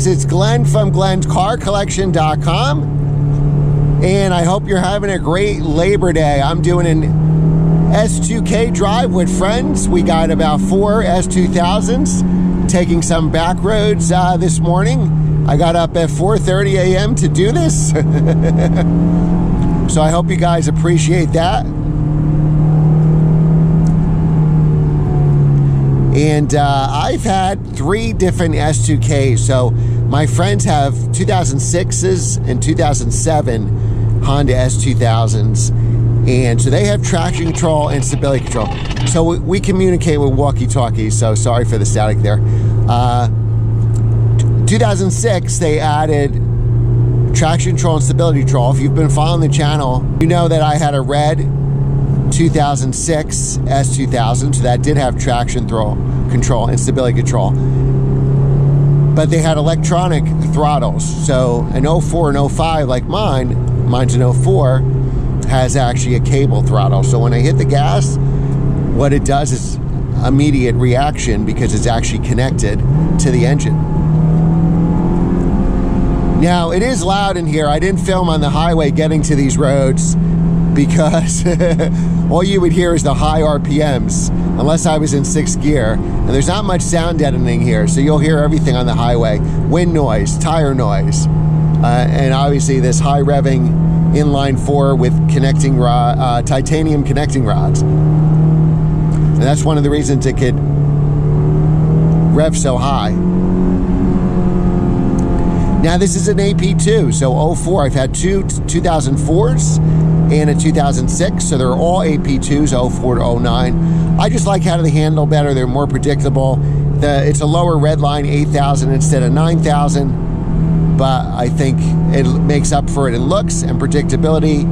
guys, it's Glenn from glenscarcollection.com, and I hope you're having a great Labor Day. I'm doing an S2K drive with friends. We got about 4 S2000s, taking some back roads this morning. I got up at 4:30 a.m. to do this. So I hope you guys appreciate that. And I've had 3 different S2Ks. So my friends have 2006s and 2007 Honda S2000s. And so they have traction control and stability control. So we communicate with walkie-talkies, so sorry for the static there. 2006, they added traction control and stability control. If you've been following the channel, you know that I had a red 2006 S2000, so that did have traction control and stability control. But they had electronic throttles. So an 04 and 05 like mine's an 04, has actually a cable throttle. So when I hit the gas, what it does is immediate reaction because it's actually connected to the engine. Now, it is loud in here. I didn't film on the highway getting to these roads because all you would hear is the high RPMs, unless I was in 6th gear. And there's not much sound deadening here, so you'll hear everything on the highway. Wind noise, tire noise, and obviously this high revving inline 4 with connecting rod, titanium connecting rods. And that's one of the reasons it could rev so high. Now this is an AP2, so 04. I've had 2 2004s and a 2006, so they're all AP2s, 04 to 09. I just like how they handle better. They're more predictable. It's a lower red line, 8,000 instead of 9,000. But I think it makes up for it in looks and predictability.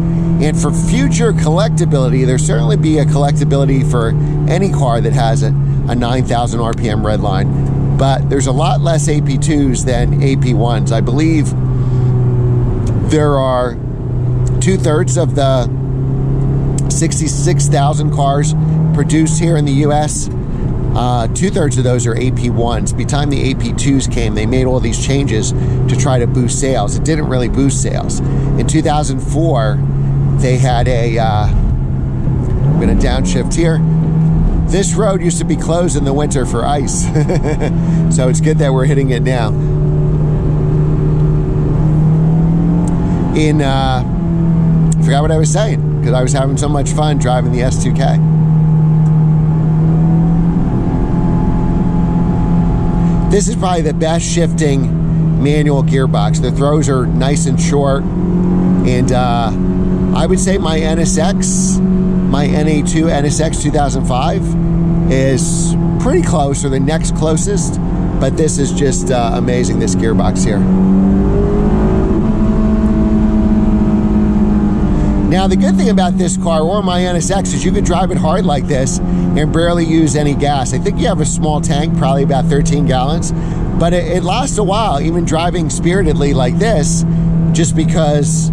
And for future collectability, there'll certainly be a collectability for any car that has a 9,000 RPM red line. But there's a lot less AP2s than AP1s. I believe there are 2/3 of the 66,000 cars produced here in the US. 2/3 of those are AP1s. By the time the AP2s came, they made all these changes to try to boost sales. It didn't really boost sales. In 2004, they had I'm going to downshift here. This road used to be closed in the winter for ice. So it's good that we're hitting it now. I forgot what I was saying, because I was having so much fun driving the S2K. This is probably the best shifting manual gearbox. The throws are nice and short. And I would say my NSX, my NA2 NSX 2005 is pretty close, or the next closest. But this is just amazing, this gearbox here. Now, the good thing about this car, or my NSX, is you could drive it hard like this and barely use any gas. I think you have a small tank, probably about 13 gallons, but it lasts a while, even driving spiritedly like this, just because,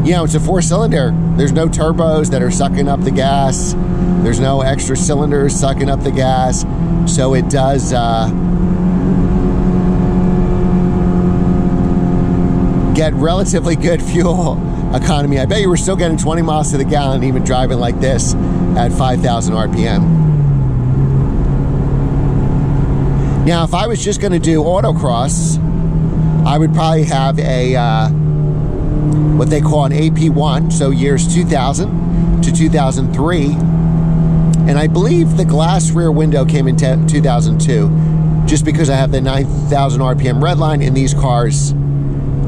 you know, it's a 4-cylinder. There's no turbos that are sucking up the gas. There's no extra cylinders sucking up the gas. So it does get relatively good fuel economy. I bet you were still getting 20 miles to the gallon even driving like this at 5,000 RPM. Now, if I was just going to do autocross, I would probably have a what they call an AP1, so years 2000 to 2003. And I believe the glass rear window came in 2002, just because I have the 9,000 RPM red line, and these cars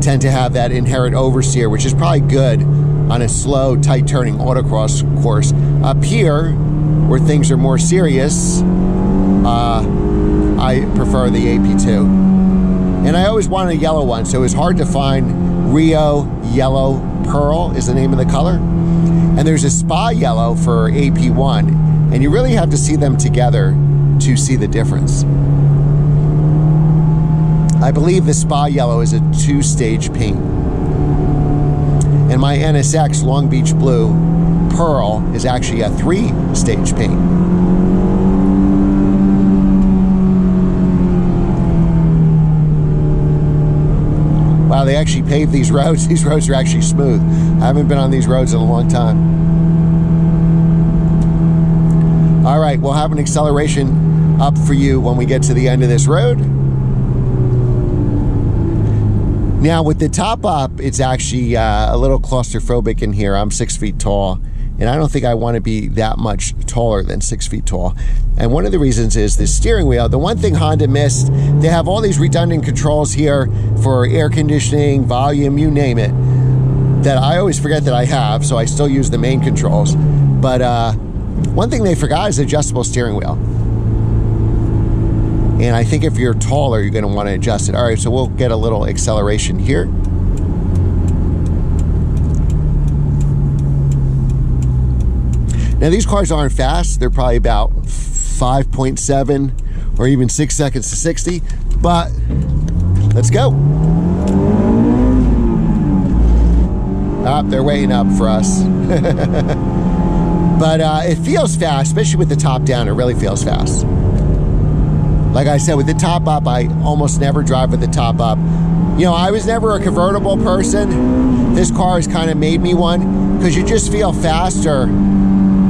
tend to have that inherent oversteer, which is probably good on a slow, tight-turning autocross course. Up here, where things are more serious, I prefer the AP2. And I always wanted a yellow one, so it was hard to find. Rio Yellow Pearl is the name of the color. And there's a Spa Yellow for AP1, and you really have to see them together to see the difference. I believe the Spa Yellow is a 2-stage paint. And my NSX Long Beach Blue Pearl is actually a 3-stage paint. Wow, they actually paved these roads. These roads are actually smooth. I haven't been on these roads in a long time. All right, we'll have an acceleration up for you when we get to the end of this road. Now, with the top up, it's actually a little claustrophobic in here. I'm 6 feet tall, and I don't think I want to be that much taller than 6 feet tall. And one of the reasons is the steering wheel. The one thing Honda missed, they have all these redundant controls here for air conditioning, volume, you name it, that I always forget that I have, so I still use the main controls. But one thing they forgot is adjustable steering wheel. And I think if you're taller, you're going to want to adjust it. All right, so we'll get a little acceleration here. Now, these cars aren't fast. They're probably about 5.7 or even 6 seconds to 60. But let's go. Ah, they're waiting up for us. But it feels fast, especially with the top down. It really feels fast. Like I said, with the top up, I almost never drive with the top up. You know, I was never a convertible person. This car has kind of made me one because you just feel faster.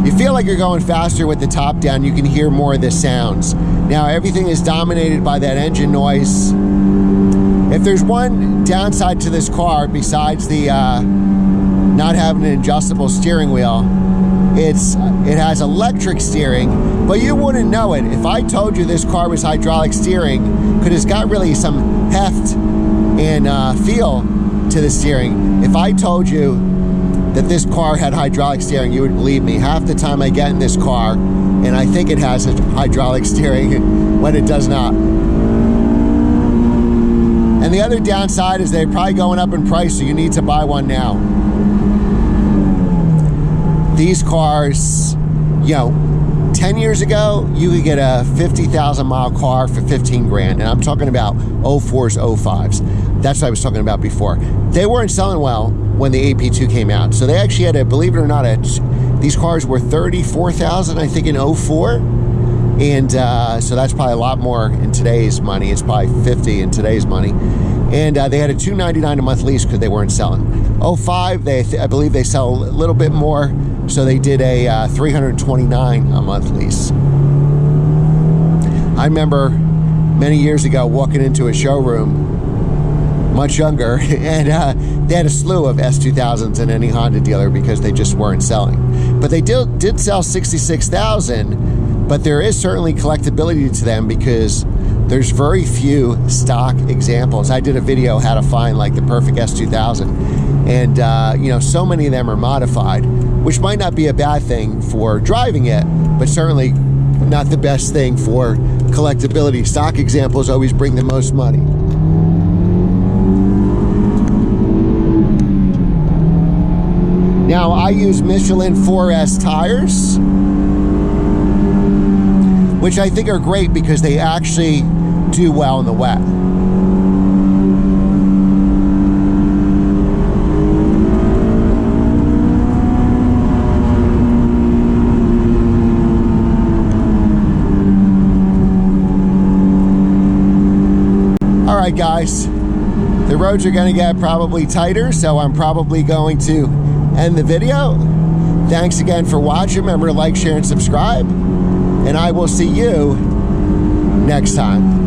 You feel like you're going faster with the top down. You can hear more of the sounds. Now, everything is dominated by that engine noise. If there's one downside to this car besides the not having an adjustable steering wheel, it has electric steering, but you wouldn't know it. If I told you this car was hydraulic steering, because it's got really some heft and feel to the steering. If I told you that this car had hydraulic steering, you would believe me. Half the time I get in this car, and I think it has a hydraulic steering when it does not. And the other downside is they're probably going up in price, so you need to buy one now. These cars, you know, 10 years ago, you could get a 50,000 mile car for 15 grand. And I'm talking about 04s, 05s. That's what I was talking about before. They weren't selling well when the AP2 came out. So they actually had a, believe it or not, these cars were 34,000, I think, in 04. And so that's probably a lot more in today's money. It's probably 50 in today's money. And they had a $299 a month lease because they weren't selling. 05, I believe they sell a little bit more. So they did a $329 a month lease. I remember many years ago walking into a showroom, much younger, and they had a slew of S2000s in any Honda dealer because they just weren't selling. But they did sell 66,000, but there is certainly collectability to them because there's very few stock examples. I did a video how to find like the perfect S2000, and you know, so many of them are modified, which might not be a bad thing for driving it, but certainly not the best thing for collectability. Stock examples always bring the most money. Now, I use Michelin 4S tires, which I think are great because they actually do well in the wet. All right, guys, the roads are going to get probably tighter, so I'm probably going to end the video. Thanks again for watching. Remember to like, share, and subscribe, and I will see you next time.